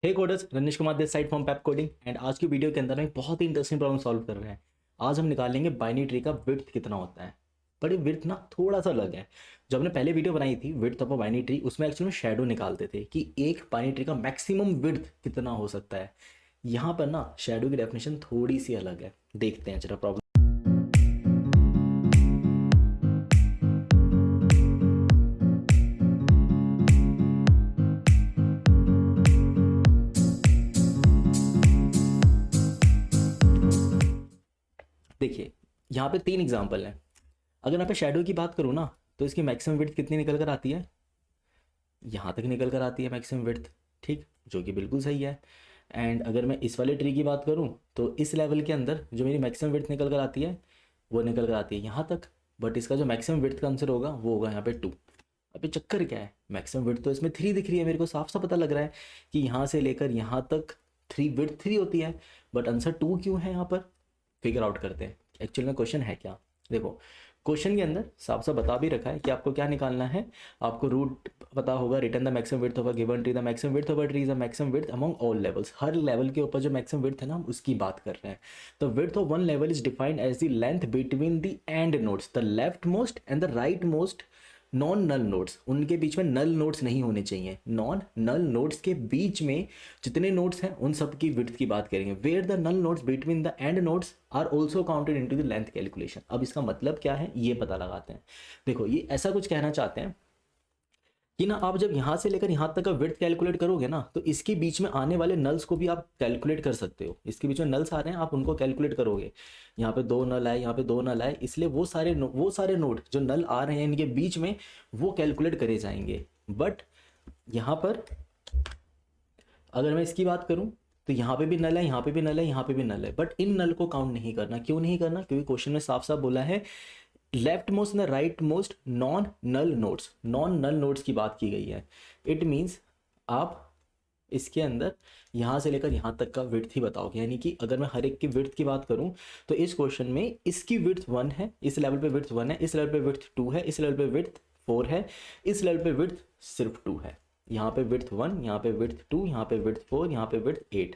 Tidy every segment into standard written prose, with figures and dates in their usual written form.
Hey coders, Ranish Kumar this side from Pep coding and आज की video के अंदर हम एक बहुत ही इंटरेस्टिंग प्रॉब्लम सॉल्व कर रहे हैं। आज हम निकालेंगे बाइनरी ट्री का विड्थ कितना होता है। बट ये विड्थ ना थोड़ा सा अलग है। जो हमने पहले वीडियो बनाई थी width of a binary tree, उसमें एक्चुअली में शेडो निकालते थे कि एक बाइनरी ट्री का मैक्सिमम विड्थ कितना हो सकता है। यहाँ पर ना शेडो की डेफिनेशन थोड़ी सी अलग है। देखते हैं जरा प्रॉब्लम। देखिए, यहाँ पे 3 एग्जाम्पल हैं। अगर यहाँ पे शेडो की बात करूँ ना, तो इसकी मैक्सिमम विड्थ कितनी निकल कर आती है, यहाँ तक निकल कर आती है मैक्सिमम विड्थ। ठीक, जो कि बिल्कुल सही है। एंड अगर मैं इस वाले ट्री की बात करूँ, तो इस लेवल के अंदर जो मेरी मैक्सिमम विड्थ निकल कर आती है, वो निकल कर आती है यहाँ तक। बट इसका जो मैक्सिमम विड्थ का आंसर होगा वो होगा यहाँ पे 2। अभी चक्कर क्या है, मैक्सिमम विड्थ तो इसमें 3 दिख रही है, मेरे को साफ साफ पता लग रहा है कि यहाँ से लेकर यहाँ तक 3 विड्थ 3 होती है। बट आंसर 2 क्यों है यहाँ पर, फिगर आउट करते हैं एक्चुअल में क्वेश्चन है क्या। देखो, क्वेश्चन के अंदर साफ साफ बता भी रखा है कि आपको क्या निकालना है। आपको रूट पता होगा, return the maximum width of a given tree, the maximum width of a tree is the maximum width among all levels. Her level के ऊपर जो मैक्सिमम विड्थ है ना, हम उसकी बात कर रहे हैं। तो width of one level is defined as the length between the end nodes, the leftmost and the rightmost non null nodes. उनके बीच में नल नोड्स नहीं होने चाहिए। नॉन नल नोड्स के बीच में जितने नोड्स हैं उन सब की विड्थ की बात करेंगे। Where the null nodes between the end nodes are also counted into the length calculation. अब इसका मतलब क्या है ये पता लगाते हैं। देखो, ये ऐसा कुछ कहना चाहते हैं कि ना आप जब यहाँ से लेकर यहाँ तक का विड्थ कैलकुलेट करोगे ना, तो इसके बीच में आने वाले नल्स को भी आप कैलकुलेट कर सकते हो। इसके बीच में नल्स आ रहे हैं, आप उनको कैलकुलेट करोगे। यहाँ पे 2 नल आए, यहाँ पे 2 नल आए, इसलिए वो सारे नोड जो नल आ रहे हैं इनके बीच में वो कैलकुलेट करे जाएंगे। बट यहाँ पर अगर मैं इसकी बात करूँ, तो यहाँ पे भी नल है, यहाँ पे भी नल है, यहाँ पे भी नल है, बट इन नल को काउंट नहीं करना। क्यों नहीं करना? क्योंकि क्वेश्चन में साफ साफ बोला है leftmost and rightmost non null nodes, non null nodes की बात की गई है। इट मीन्स आप इसके अंदर यहाँ से लेकर यहाँ तक का विड्थ ही बताओगे। यानी कि अगर मैं हर एक की विड्थ की बात करूँ, तो इस क्वेश्चन में इसकी विड्थ 1 है, इस लेवल पे विड्थ 1 है, इस लेवल पे विड्थ 2 है, इस लेवल पे विड्थ 4 है, इस लेवल पे विड्थ सिर्फ 2 है। यहाँ पे विड्थ 1, यहाँ पे विड्थ 2, यहाँ पे विड्थ 4, यहाँ पे विड्थ 8,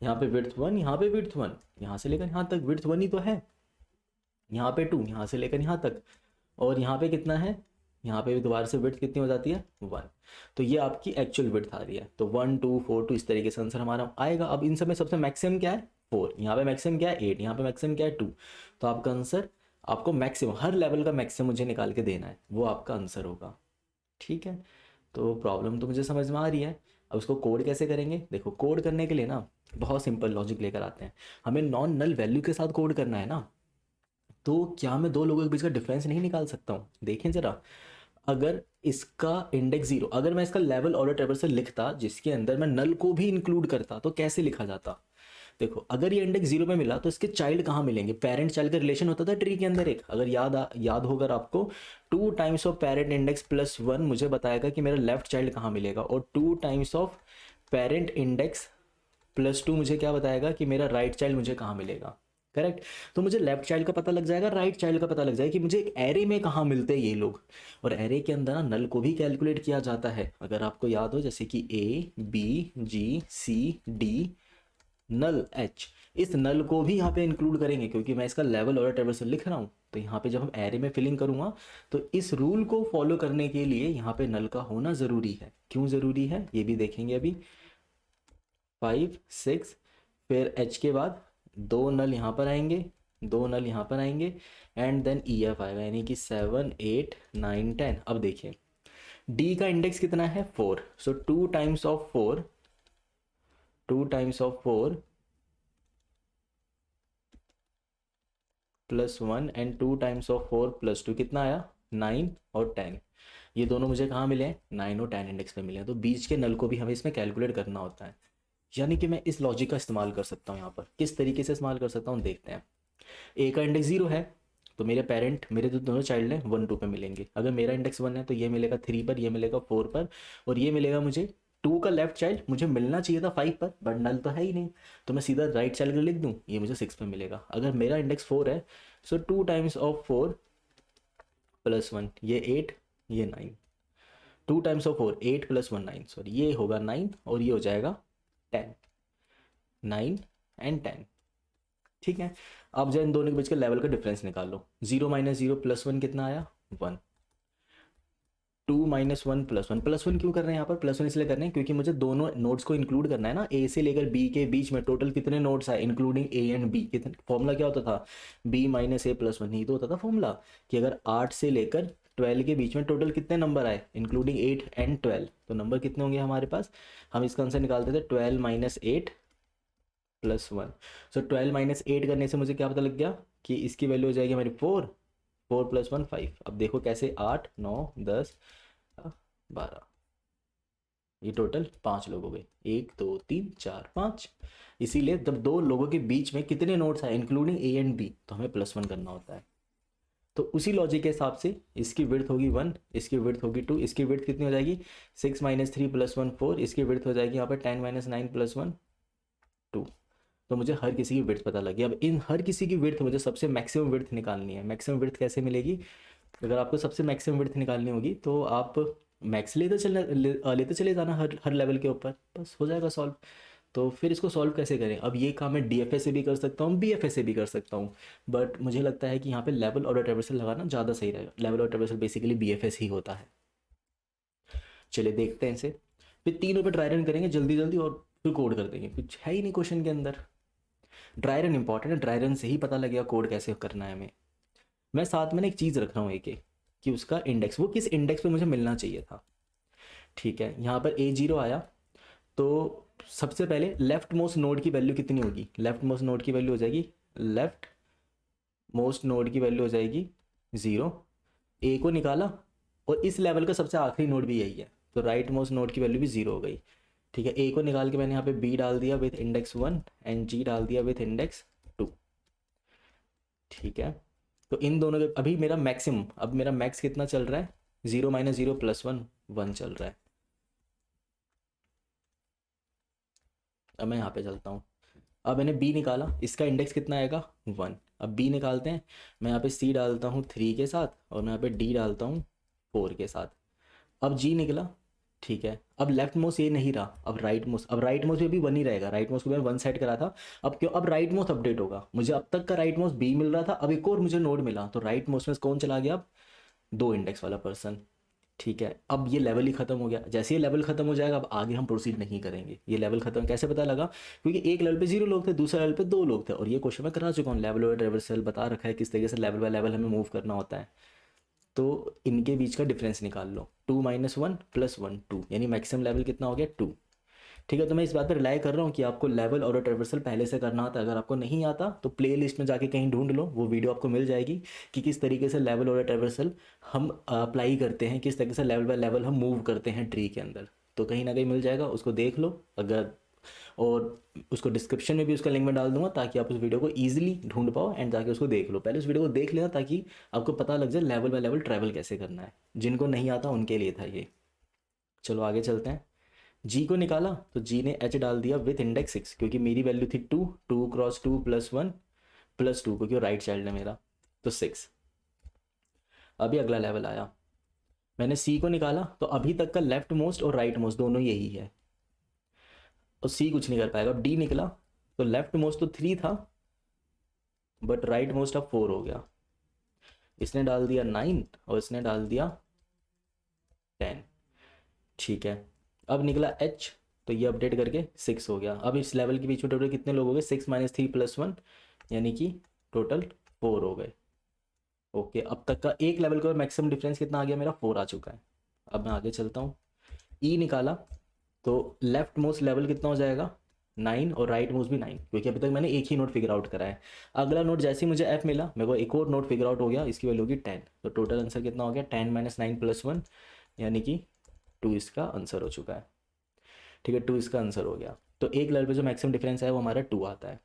यहाँ पे विड्थ 1, यहाँ पे विड्थ 1, यहाँ से लेकर यहाँ तक विड्थ 1 ही तो है। यहाँ पे 2, यहाँ से लेकर यहाँ तक, और यहाँ पे कितना है, यहाँ पे भी दोबारा से विड्थ कितनी हो जाती है 1। तो ये आपकी एक्चुअल विड्थ आ रही है। तो 1 2 4 2 इस तरीके से आंसर हमारा आएगा। अब इन सब में सबसे मैक्सिमम क्या है 4, यहाँ पे मैक्सिमम क्या है 8, यहाँ पे मैक्सिमम क्या है 2। तो आपका आंसर, आपको मैक्सिमम हर लेवल का मैक्सिमम मुझे निकाल के देना है, वो आपका आंसर होगा। ठीक है, तो प्रॉब्लम तो मुझे समझ में आ रही है। अब उसको कोड कैसे करेंगे? देखो, कोड करने के लिए ना बहुत सिंपल लॉजिक लेकर आते हैं। हमें नॉन नल वैल्यू के साथ कोड करना है ना, तो क्या मैं दो लोगों के बीच का डिफरेंस नहीं निकाल सकता हूँ? देखें जरा, अगर इसका इंडेक्स 0, अगर मैं इसका लेवल ऑर्डर टेबल से लिखता जिसके अंदर मैं नल को भी इंक्लूड करता, तो कैसे लिखा जाता? देखो, अगर ये इंडेक्स 0 पे मिला तो इसके चाइल्ड कहाँ मिलेंगे? पेरेंट चाइल्ड का रिलेशन होता था ट्री के अंदर एक, अगर याद होगा आपको, 2 times of parent index plus 1 मुझे बताएगा कि मेरा लेफ्ट चाइल्ड कहाँ मिलेगा, और 2 times of parent index plus 2 मुझे क्या बताएगा कि मेरा राइट चाइल्ड मुझे कहाँ मिलेगा। करेक्ट। तो मुझे लेफ्ट चाइल्ड का पता लग जाएगा, राइट चाइल्ड का पता लग जाएगा कि मुझे एक एरे में कहाँ मिलते हैं ये लोग। और एरे के अंदर ना नल को भी कैलकुलेट किया जाता है, अगर आपको याद हो, जैसे कि A B G C D null H। इस नल को भी यहाँ पे इंक्लूड करेंगे क्योंकि मैं इसका लेवल ऑर्डर टेबल से लिख रहा हूँ। तो यहाँ पे जब हम एरे में फिलिंग करूँगा, तो इस रूल को फॉलो करने के लिए यहाँ पे नल का होना ज़रूरी है। क्यों ज़रूरी है ये भी देखेंगे अभी। 5 6, फिर H के बाद 2 नल यहाँ पर आएंगे, 2 नल यहाँ पर आएंगे, एंड देन EF आएगा, यानी कि 7 8 9 10। अब देखिए, D का इंडेक्स कितना है 4, सो 2 times of 4, 2 times of 4 plus 1 and 2 times of 4 plus 2 कितना आया 9 और 10। ये दोनों मुझे कहाँ मिले हैं 9 और 10 इंडेक्स पे मिले हैं। तो बीच के नल को भी हमें इसमें कैलकुलेट करना होता है। यानी कि मैं इस लॉजिक का इस्तेमाल कर सकता हूँ। यहाँ पर किस तरीके से इस्तेमाल कर सकता हूँ देखते हैं। ए का इंडेक्स 0 है, तो मेरे पेरेंट, मेरे जो दोनों चाइल्ड हैं 1 2 पे मिलेंगे। अगर मेरा इंडेक्स 1 है तो ये मिलेगा 3 पर, ये मिलेगा 4 पर, और ये मिलेगा मुझे 2 का लेफ्ट चाइल्ड मुझे मिलना चाहिए था 5 पर, बट नल तो है ही नहीं, तो मैं सीधा राइट चाइल्ड का लिख दूँ, ये मुझे 6 पर मिलेगा। अगर मेरा इंडेक्स 4 है, सो 2 टाइम्स ऑफ 4 प्लस 1, ये 8, ये 9, 2 टाइम्स ऑफ 4 8 प्लस 1 9, सॉरी ये होगा 9, और ये हो जाएगा 10, 9 एंड 10। ठीक है, अब जो इन दोनों के बीच का लेवल का डिफरेंस निकाल लो। 0 माइनस 0 प्लस 1 कितना आया? 1। 2 माइनस 1 प्लस 1, प्लस 1 क्यों कर रहे हैं यहाँ पर? प्लस 1 इसलिए कर रहे हैं क्योंकि मुझे दोनों नोड्स को इंक्लूड करना है ना। ए से लेकर बी के बीच में टोटल कितने नोड्स आए इंक्लूडिंग ए एंड बी, कितने? फॉर्मूला क्या होता था? बी माइनस ए प्लस 1, नहीं तो होता था फॉर्मूला कि अगर 8 से लेकर 12 के बीच में टोटल कितने नंबर आए इंक्लूडिंग 8 एंड 12, तो नंबर कितने होंगे हमारे पास? हम इसका आंसर निकालते थे 12 माइनस 8 प्लस 1। सो 12 माइनस 8 करने से मुझे क्या पता लग गया कि इसकी वैल्यू हो जाएगी हमारी 4। 4 प्लस 1 5। अब देखो कैसे, 8 9 10 12, ये टोटल 5 लोग हो गए। 1 2 3 4 5। इसीलिए जब दो लोगों के बीच में कितने नोड्स आए इंक्लूडिंग ए एंड बी, तो हमें प्लस 1 करना होता है। तो उसी लॉजिक के हिसाब से इसकी विड्थ होगी 1, इसकी विड्थ होगी 2, इसकी विड्थ कितनी हो जाएगी? 6 माइनस 3 प्लस 1 4, इसकी विड्थ हो जाएगी यहाँ पर 10 माइनस 9 प्लस 1 2। तो मुझे हर किसी की विड्थ पता लगी। अब इन हर किसी की विड्थ मुझे सबसे मैक्सिमम विड्थ निकालनी है। मैक्सिमम विड्थ कैसे मिलेगी? अगर आपको सबसे मैक्सिमम विड्थ निकालनी होगी तो आप मैक्स लेते चले जाना हर लेवल के ऊपर, बस हो जाएगा सॉल्व। तो फिर इसको सॉल्व कैसे करें? अब ये काम मैं डीएफएस से भी कर सकता हूँ, बीएफएस से भी कर सकता हूँ, बट मुझे लगता है कि यहाँ पे लेवल और ट्रेवर्सल लगाना ज़्यादा सही रहेगा। लेवल और ट्रेवर्सल बेसिकली बीएफएस ही होता है। चलिए देखते हैं इसे। फिर तीनों पे ड्राई रन करेंगे जल्दी जल्दी और फिर कोड कर देंगे, कुछ है ही नहीं क्वेश्चन के अंदर। ड्राई रन इंपॉर्टेंट है, ड्राई रन से ही पता लगेगा कोड कैसे करना है हमें। मैं साथ में ना एक चीज़ रख रहा हूँ एक कि उसका इंडेक्स, वो किस इंडेक्स पे मुझे मिलना चाहिए था। ठीक है, यहाँ पर A0 आया तो सबसे पहले लेफ्ट मोस्ट नोड की वैल्यू कितनी होगी? लेफ्ट मोस्ट नोड की वैल्यू हो जाएगी, लेफ्ट मोस्ट नोड की वैल्यू हो जाएगी 0। ए को निकाला और इस लेवल का सबसे आखिरी नोड भी यही है, तो राइट मोस्ट नोड की वैल्यू भी 0 हो गई। ठीक है, ए को निकाल के मैंने यहाँ पे बी डाल दिया विथ इंडेक्स 1 एंड जी डाल दिया विथ इंडेक्स 2। ठीक है, तो इन दोनों के अभी मेरा मैक्सिमम, अब मेरा मैक्स कितना चल रहा है? 0 माइनस 0 प्लस 1 1 चल रहा है। अब मैं यहाँ पे चलता हूँ। अब मैंने बी निकाला, इसका इंडेक्स कितना आएगा? 1। अब बी निकालते हैं। मैं यहाँ पे सी डालता हूँ 3 के साथ और मैं यहाँ पे डी डालता हूँ 4 के साथ। अब जी निकला। ठीक है, अब लेफ्ट मोस्ट ये नहीं रहा, अब राइट मोस्ट, अब राइट मोस्ट भी 1 ही रहेगा। राइट मोस्ट को मैंने 1 सेट करा था। अब क्यों? अब राइट मोस्ट अपडेट होगा। मुझे अब तक का राइट मोस्ट बी मिल रहा था, अब एक और मुझे नोड मिला, तो राइट मोस्ट में कौन चला गया? अब 2 इंडेक्स वाला पर्सन। ठीक है, अब ये लेवल ही खत्म हो गया। जैसे ये लेवल खत्म हो जाएगा अब आगे हम प्रोसीड नहीं करेंगे। ये लेवल खत्म कैसे पता लगा? क्योंकि एक लेवल पे 0 लोग थे, दूसरे लेवल पे 2 लोग थे, और ये क्वेश्चन मैं करा चुका हूँ। लेवल और रिवर्सल बता रखा है किस तरीके से लेवल बाय लेवल हमें मूव करना होता है। तो इनके बीच का डिफरेंस निकाल लो। 2 माइनस 1 प्लस 1 2, यानी मैक्सिमम लेवल कितना हो गया? 2। ठीक है, तो मैं इस बात पर रिलाई कर रहा हूँ कि आपको लेवल और ट्रेवर्सल पहले से करना आता है। अगर आपको नहीं आता तो प्ले लिस्ट में जाके कहीं ढूंढ लो, वो वीडियो आपको मिल जाएगी कि किस तरीके से लेवल और ट्रेवर्सल हम अप्लाई करते हैं, किस तरीके से लेवल बाय लेवल हम मूव करते हैं ट्री के अंदर। तो कहीं ना कहीं मिल जाएगा, उसको देख लो। अगर और उसको डिस्क्रिप्शन में भी उसका लिंक में डाल दूंगा ताकि आप उस वीडियो को ईजिली ढूंढ पाओ एंड जाके उसको देख लो। पहले उस वीडियो को देख लेना ताकि आपको पता लग जाए लेवल बाय लेवल ट्रैवल कैसे करना है। जिनको नहीं आता उनके लिए था ये। चलो आगे चलते हैं। जी को निकाला तो जी ने एच डाल दिया विथ इंडेक्स 6, क्योंकि मेरी वैल्यू थी 2, 2 क्रॉस 2 प्लस 1 प्लस 2, क्योंकि राइट चाइल्ड है मेरा, तो 6। अभी अगला लेवल आया, मैंने सी को निकाला तो अभी तक का लेफ्ट मोस्ट और राइट मोस्ट दोनों यही है, और सी कुछ नहीं कर पाएगा। अब डी निकला तो लेफ्ट मोस्ट तो 3 था बट राइट मोस्ट अब 4 हो गया। इसने डाल दिया 9 और इसने डाल दिया 10। ठीक है, अब निकला एच, तो ये अपडेट करके 6 हो गया। अब इस लेवल के बीच में टोटल कितने लोग हो गए? 6 माइनस 3 प्लस 1, यानी कि टोटल 4 हो गए। ओके, अब तक का एक लेवल का मैक्सिमम डिफरेंस कितना आ गया? मेरा 4 आ चुका है। अब मैं आगे चलता हूँ। ई निकाला तो लेफ्ट मोस्ट लेवल कितना हो जाएगा? 9 और राइट मोस्ट भी 9, क्योंकि अभी तक मैंने एक ही नोट फिगर आउट करा है। अगला नोट जैसे ही मुझे एफ मिला मेरे को एक और नोट फिगर आउट हो गया, इसकी वैल्यू होगी 10। तो टोटल आंसर कितना हो गया? 10 माइनस 9 प्लस 1, यानी कि 2 इसका आंसर हो चुका है। ठीक है, 2 इसका आंसर हो गया। तो एक लेवल पे जो मैक्सिमम डिफरेंस है वो हमारा 2 आता है।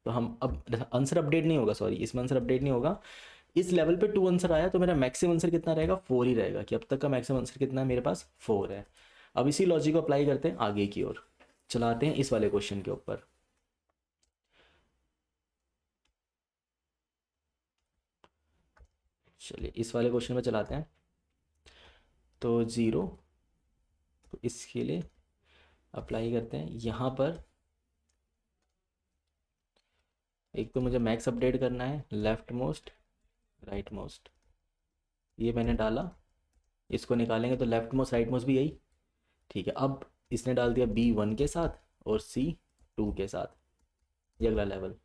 तो हम अब आंसर अपडेट नहीं होगा, सॉरी इसमें आंसर अपडेट नहीं होगा। इस लेवल पे 2 आंसर आया तो मेरा मैक्सिमम आंसर कितना रहेगा? 4 ही रहेगा, कि अब तक का मैक्सिमम आंसर कितना है मेरे पास? 4 है। अब इसी लॉजिक को अप्लाई करते हैं आगे की ओर, चलाते हैं इस वाले क्वेश्चन के ऊपर। चलिए इस वाले क्वेश्चन में चलाते हैं। तो 0, तो इसके लिए अप्लाई करते हैं यहाँ पर एक तो मुझे मैक्स अपडेट करना है, लेफ्ट मोस्ट राइट मोस्ट, ये मैंने डाला। इसको निकालेंगे तो लेफ्ट मोस्ट राइट मोस्ट भी यही। ठीक है, अब इसने डाल दिया बी 1 के साथ और सी 2 के साथ, ये अगला लेवल।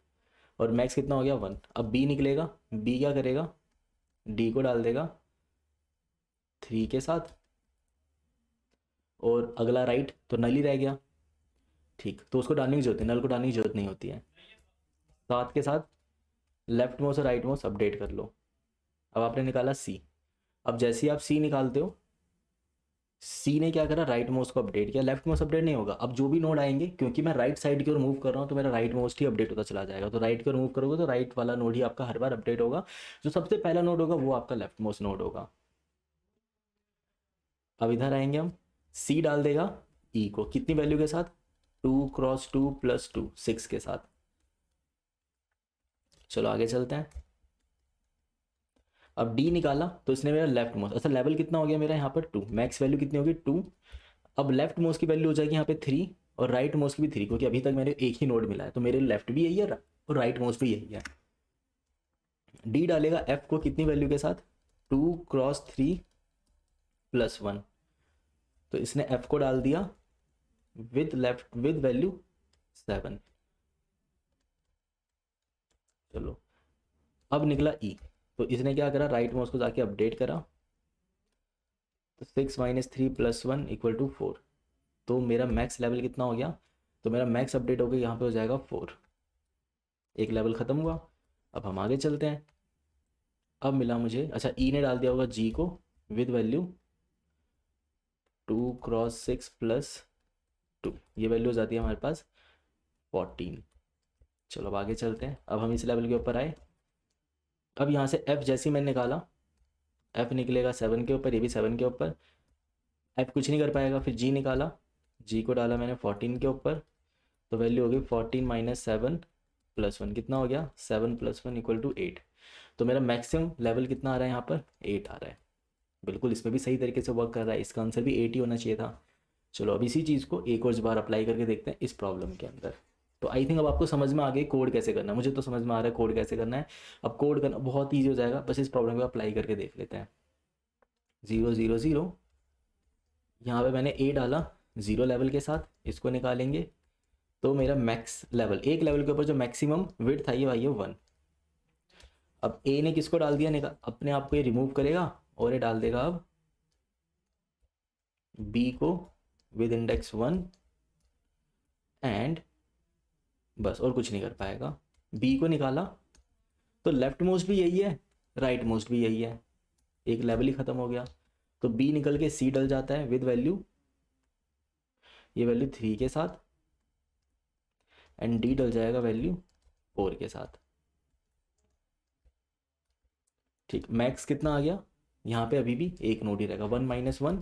और मैक्स कितना हो गया 1। अब बी निकलेगा, बी क्या करेगा, डी को डाल देगा 3 के साथ, और अगला राइट तो नल ही रह गया। ठीक, तो उसको डालने की जरूरत है, नल को डालने की जरूरत नहीं होती है। 7 के साथ लेफ्ट मोस्ट और राइट मोस्ट अपडेट कर लो। अब आपने निकाला सी। अब जैसे ही आप सी निकालते हो, सी ने क्या करा, राइट मोस्ट को अपडेट किया, लेफ्ट मोस्ट अपडेट नहीं होगा। अब जो भी नोड आएंगे, क्योंकि मैं राइट साइड की ओर मूव कर रहा हूँ, तो मेरा राइट मोस्ट ही अपडेट होता चला जाएगा। तो राइट की ओर मूव करोगे तो राइट वाला नोड ही आपका हर बार अपडेट होगा। जो सबसे पहला नोड होगा वो आपका लेफ्ट मोस्ट नोड होगा। अब इधर आएंगे हम, सी डाल देगा ई को कितनी वैल्यू के साथ, 2 क्रॉस 2 प्लस 2 6 के साथ। चलो आगे चलते हैं। अब डी निकाला तो इसने मेरा लेफ्ट मोस्ट, अच्छा लेवल कितना हो गया मेरा यहाँ पर 2, मैक्स वैल्यू कितनी होगी 2। अब लेफ्ट मोस्ट की वैल्यू हो जाएगी यहाँ पे 3 और राइट मोस्ट की भी 3, क्योंकि अभी तक मेरे एक ही नोड मिला है, तो मेरे लेफ्ट भी यही है और राइट मोस्ट भी यही है। डी डालेगा एफ को कितनी वैल्यू के साथ, 2 क्रॉस 3 प्लस 1। तो इसने एफ को डाल दिया विद लेफ्ट विद वैल्यू 7। चलो अब निकला ई, तो इसने क्या करा, राइट मोस्ट को जाके अपडेट करा। तो 6 माइनस 3 प्लस 1 इक्वल टू 4। तो मेरा मैक्स लेवल कितना हो गया, तो मेरा मैक्स अपडेट हो गया यहाँ पे हो जाएगा 4। एक लेवल ख़त्म हुआ। अब हम आगे चलते हैं। अब मिला मुझे, अच्छा ई ने डाल दिया होगा जी को विद वैल्यू 2 क्रॉस 6 प्लस 2, ये वैल्यू हो जाती है हमारे पास 14। चलो अब आगे चलते हैं। अब हम इस लेवल के ऊपर आए। अब यहाँ से एफ जैसे ही मैंने निकाला, एफ निकलेगा 7 के ऊपर, ये भी 7 के ऊपर। एफ कुछ नहीं कर पाएगा, फिर जी निकाला, जी को डाला मैंने 14 के ऊपर, तो वैल्यू होगी 14 माइनस 7 प्लस 1, कितना हो गया 7 प्लस 1 इक्वल टू 8। तो मेरा मैक्सिमम लेवल कितना आ रहा है यहाँ पर, 8 आ रहा है। बिल्कुल इसमें भी सही तरीके से वर्क कर रहा है, इसका आंसर भी 8 ही होना चाहिए था। चलो अब इसी चीज़ को एक और बार अप्लाई करके देखते हैं इस प्रॉब्लम के अंदर। तो आई थिंक अब आपको समझ में आ गई कोड कैसे करना है, मुझे तो समझ में आ रहा है कोड कैसे करना है। अब कोड करना बहुत ईजी हो जाएगा, बस इस प्रॉब्लम को अप्लाई करके देख लेते हैं। 0 0 0, यहाँ पे मैंने ए डाला 0 लेवल के साथ, इसको निकालेंगे तो मेरा मैक्स लेवल, एक लेवल के ऊपर जो मैक्सिमम विड्थ आई है भाई 1। अब ए ने किसको डाल दिया, निकाल अपने आप को ये रिमूव करेगा और ये डाल देगा अब बी को विद इंडेक्स 1 एंड बस, और कुछ नहीं कर पाएगा। बी को निकाला तो लेफ्ट मोस्ट भी यही है, राइट मोस्ट भी यही है, एक लेवल ही खत्म हो गया। तो बी निकल के सी डल जाता है विद वैल्यू, ये वैल्यू 3 के साथ, एंड डी डल जाएगा वैल्यू 4 के साथ। ठीक, मैक्स कितना आ गया, यहाँ पे अभी भी एक नोड ही रहेगा, 1 माइनस 1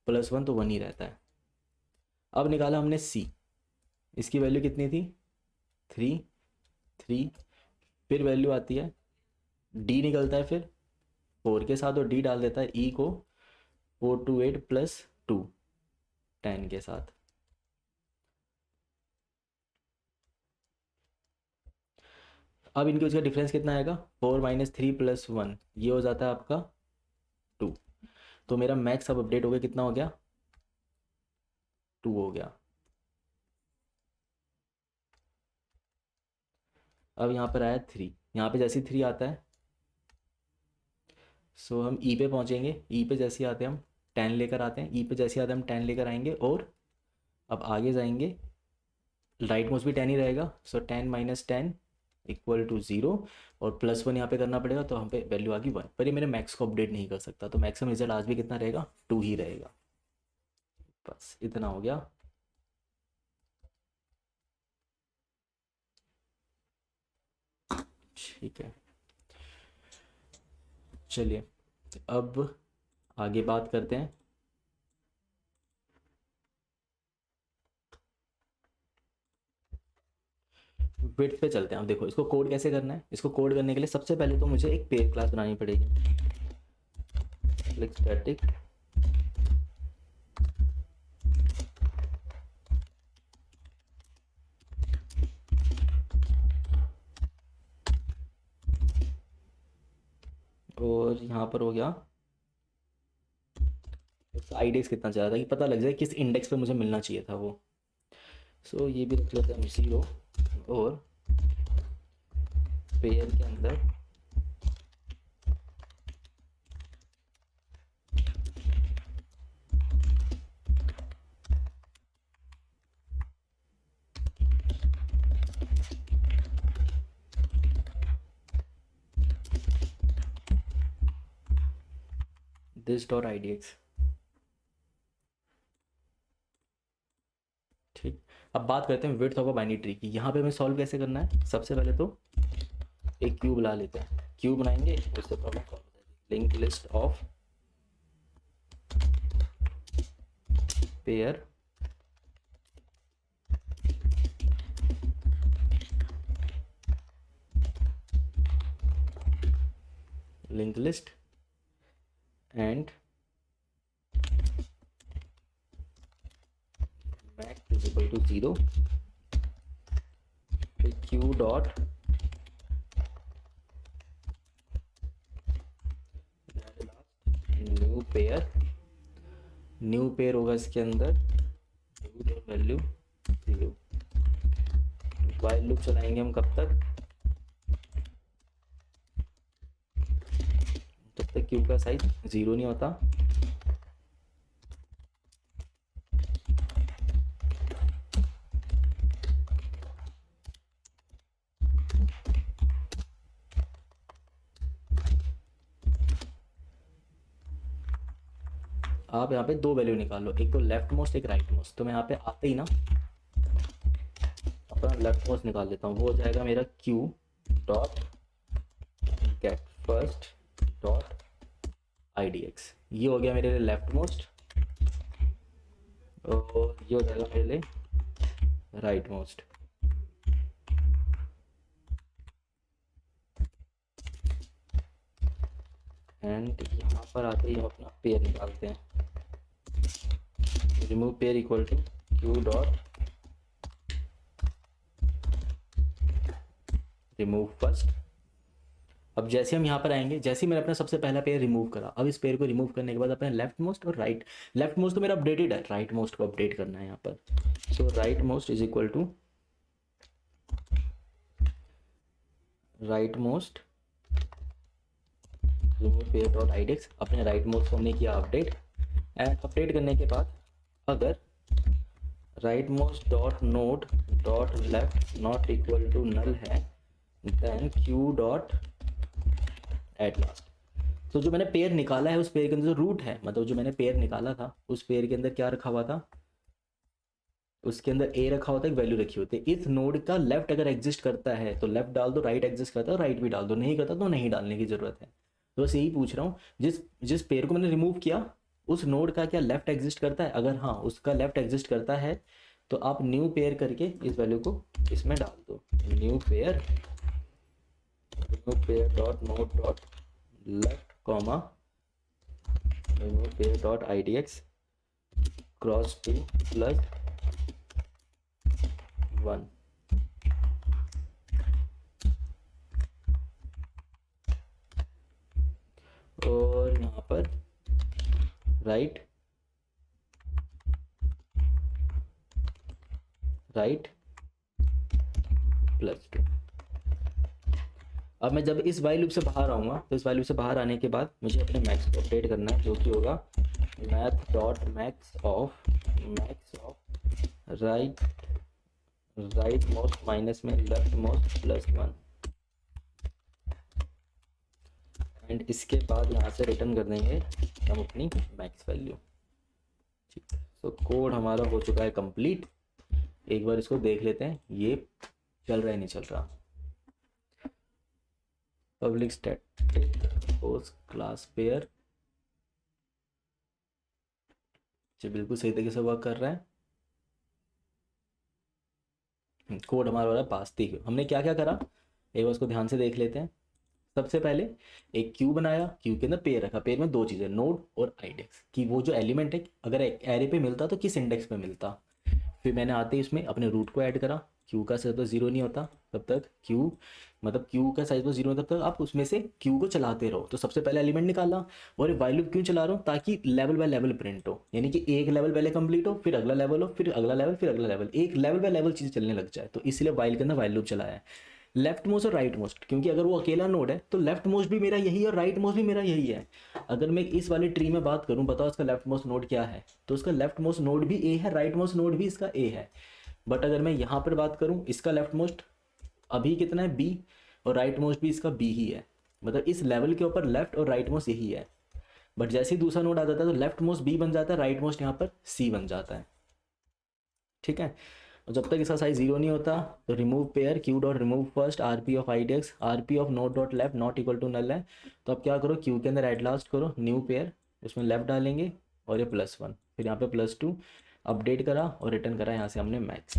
प्लस 1 तो 1 ही रहता है। अब निकाला हमने सी, इसकी वैल्यू कितनी थी 3 3, फिर वैल्यू आती है डी निकलता है फिर 4 के साथ, और डी डाल देता है ई को 4 2 8 प्लस 2 10 के साथ। अब इनके उसका डिफरेंस कितना आएगा, 4 माइनस 3 प्लस 1, ये हो जाता है आपका 2। तो मेरा मैक्स अब अपडेट हो गया, कितना हो गया 2 हो गया। अब यहाँ पर आया 3, यहाँ पे जैसे 3 आता है, सो हम ई पे पहुँचेंगे, ई पे जैसे ही आते हैं हम 10 लेकर आते हैं, ई पे जैसे आते हैं हम 10 लेकर आएंगे, और अब आगे जाएंगे, राइट मोस्ट भी 10 ही रहेगा, सो 10 माइनस 10 इक्वल टू 0, और प्लस 1 यहाँ पे करना पड़ेगा, तो हम पे वैल्यू आ गई 1। पर ये मेरे मैक्स को अपडेट नहीं कर सकता, तो मैक्सिमम रिजल्ट आज भी कितना रहेगा 2 ही रहेगा। बस इतना हो गया। ठीक है, चलिए अब आगे बात करते हैं। विड्थ पे चलते हैं। अब देखो इसको कोड कैसे करना है। इसको कोड करने के लिए सबसे पहले तो मुझे एक पेयर क्लास बनानी पड़ेगी, स्टैटिक और यहाँ पर हो गया आईडेक्स कितना चाहिए था कि पता लग जाए किस इंडेक्स पे मुझे मिलना चाहिए था वो। सो ये भी रख लेते हैं हम 0 और पेयर के अंदर दिस डॉट IDX। ठीक, अब बात करते हैं width of a binary tree की। यहाँ पे हमें सॉल्व कैसे करना है। सबसे पहले तो एक क्यू बना लेते हैं, क्यू बनाएंगे उससे प्रॉब्लम सॉल्व हो जाएगी। Link list of pair link list and max is equal to 0, फिर q डॉट न्यू पेयर होगा इसके अंदर वैल्यू 0। वाइल लूप चलाएंगे हम कब तक, तब तक क्यू का साइज 0 नहीं होता। आप यहाँ पे दो वैल्यू निकालो, एक तो लेफ्ट मोस्ट एक राइट मोस्ट। तो मैं यहाँ पे आते ही ना अपना लेफ्ट मोस्ट निकाल लेता हूँ, वो हो जाएगा मेरा q dot get first dot IDX। ये हो गया मेरे लिए लेफ्ट मोस्ट और ये हो जाएगा मेरे लिए राइट मोस्ट। एंड यहाँ पर आते ही हम अपना पेयर निकालते हैं। Remove pair equal to q dot remove first. अब जैसे हम यहाँ पर आएंगे, जैसे ही मैंने अपना सबसे पहला पेयर रिमूव करा, अब इस पेयर को रिमूव करने के बाद अपने लेफ्ट मोस्ट और राइट, लेफ्ट मोस्ट तो मेरा अपडेटेड है, राइट मोस्ट को अपडेट करना है यहाँ पर। So right most is equal to right most remove pair dot IDX। अपने राइट मोस्ट को हमने किया अपडेट, एंड अपडेट करने के बाद अगर right most dot node dot left not equal to null है then q dot at last. तो जो मैंने पेयर निकाला है उस पेयर के अंदर जो रूट है, मतलब जो मैंने पेयर निकाला था उस पेयर के अंदर क्या रखा हुआ था, उसके अंदर a रखा होता है, एक वैल्यू रखी होती है। इस नोड का लेफ्ट अगर एग्जिस्ट करता है तो लेफ्ट डाल दो, राइट एग्जिस्ट करता है राइट भी डाल दो, नहीं करता तो नहीं डालने की जरूरत है। तो बस यही पूछ रहा हूँ, जिस जिस पेयर को मैंने रिमूव किया उस नोड का क्या लेफ्ट एग्जिस्ट करता है। अगर हाँ उसका लेफ्ट एग्जिस्ट करता है तो आप न्यू पेयर करके इस वैल्यू को इसमें डाल दो। New pair dot node dot left comma new pair dot IDX cross 2 plus 1। और यहाँ पर राइट प्लस 2। अब मैं जब इस वाइल लूप से बाहर आऊँगा तो इस वाइल लूप से बाहर आने के बाद मुझे अपने मैक्स को अपडेट करना है, जो कि होगा math dot max of right most minus में लेफ्ट मोस्ट प्लस 1। एंड इसके बाद यहाँ से रिटर्न कर देंगे हम अपनी मैक्स वैल्यू। ठीक है, तो कोड हमारा हो चुका है कंप्लीट। एक बार इसको देख लेते हैं ये चल रहा है नहीं चल रहा। Public static post class pair, जो बिल्कुल सही तरीके से वर्क कर रहा है। कोड हमारा हो रहा है पास। ठीक है, हमने क्या क्या करा एक बार उसको ध्यान से देख लेते हैं। सबसे पहले एक क्यू बनाया, क्यू के अंदर पेयर रखा, पेयर में दो चीज़ें नोड और IDX, कि वो जो एलिमेंट है अगर एक एरे पे मिलता तो किस इंडेक्स पे मिलता। फिर मैंने आते ही इसमें अपने रूट को ऐड करा, क्यू का साइज तो जीरो नहीं होता तब तक, क्यू मतलब क्यू का साइज तो जीरो तब तक आप उसमें से क्यू को चलाते रहो। तो सबसे पहले एलिमेंट निकाला, और वाइल लूप क्यों चला रहा हूँ, ताकि लेवल बाय लेवल प्रिंट हो, यानी कि एक लेवल पहले कंप्लीट हो, फिर अगला लेवल हो, फिर अगला लेवल, फिर अगला लेवल, एक लेवल बाय लेवल चीज़ चलने लग जाए। तो इसलिए वाइल के अंदर वाइल लूप चलाया है। लेफ्ट मोस्ट और राइट मोस्ट, क्योंकि अगर वो अकेला नोड है तो लेफ्ट मोस्ट भी मेरा यही है और राइट मोस्ट भी मेरा यही है। अगर मैं इस वाले ट्री में बात करूं, बताओ इसका लेफ्ट मोस्ट नोड क्या है, तो उसका लेफ्ट मोस्ट नोड भी ए है, राइट मोस्ट नोड भी इसका ए है। बट अगर मैं यहाँ पर बात करूँ, इसका लेफ्ट मोस्ट अभी कितना है, बी, और राइट मोस्ट भी इसका बी ही है। मतलब इस लेवल के ऊपर लेफ्ट और राइट मोस्ट यही है। बट जैसे ही दूसरा नोड आ जाता है तो लेफ्ट मोस्ट बी बन जाता है, राइट मोस्ट यहाँ पर सी बन जाता है। ठीक है। और जब तक इसका साइज जीरो नहीं होता तो remove pair Q dot remove first R P of index, R P of node dot left not equal to null है। तो अब क्या करो, क्यू के अंदर एट लास्ट करो न्यू पेयर, उसमें लेफ्ट डालेंगे और ये +1, फिर यहाँ पे +2, अपडेट करा और रिटर्न करा यहाँ से हमने मैक्स।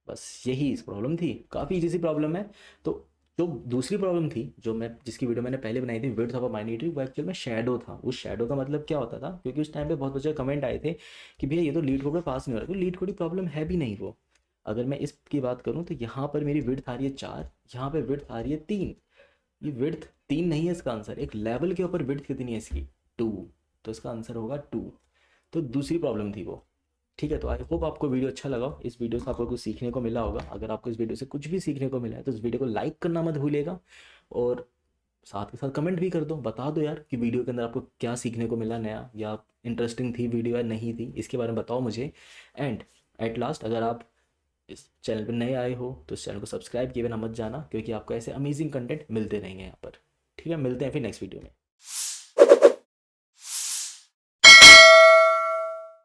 बस यही इस प्रॉब्लम थी, काफ़ी इजी सी प्रॉब्लम है। तो जो दूसरी प्रॉब्लम थी, जो मैं जिसकी वीडियो मैंने पहले बनाई थी, width of a binary tree, वो एक्चुअल में शैडो था। उस शैडो का मतलब क्या होता था, क्योंकि उस टाइम पे बहुत बच्चे कमेंट आए थे कि भैया ये तो लीड कोड में पास नहीं हो रहा, तो लीड कोड की प्रॉब्लम है भी नहीं वो। अगर मैं इसकी बात करूँ तो यहाँ पर मेरी विड्थ आ रही है 4, यहाँ पे विड्थ आ रही है 3। ये विड्थ 3 नहीं है इसका आंसर, एक लेवल के ऊपर विड्थ कितनी है इसकी, 2। तो इसका आंसर होगा 2। तो दूसरी प्रॉब्लम थी वो। ठीक है, तो आई होप आपको वीडियो अच्छा लगा हो। इस वीडियो से आपको कुछ सीखने को मिला होगा। अगर आपको इस वीडियो से कुछ भी सीखने को मिला है तो इस वीडियो को लाइक करना मत भूलिएगा, और साथ के साथ कमेंट भी कर दो, बता दो यार कि वीडियो के अंदर आपको क्या सीखने को मिला नया, या इंटरेस्टिंग थी वीडियो या नहीं थी, इसके बारे में बताओ मुझे। एंड एट लास्ट, अगर आप इस चैनल पर नए आए हो तो इस चैनल को सब्सक्राइब किए बिना मत जाना, क्योंकि आपको ऐसे अमेजिंग कंटेंट मिलते रहेंगे यहाँ पर। ठीक है, मिलते हैं फिर नेक्स्ट वीडियो में।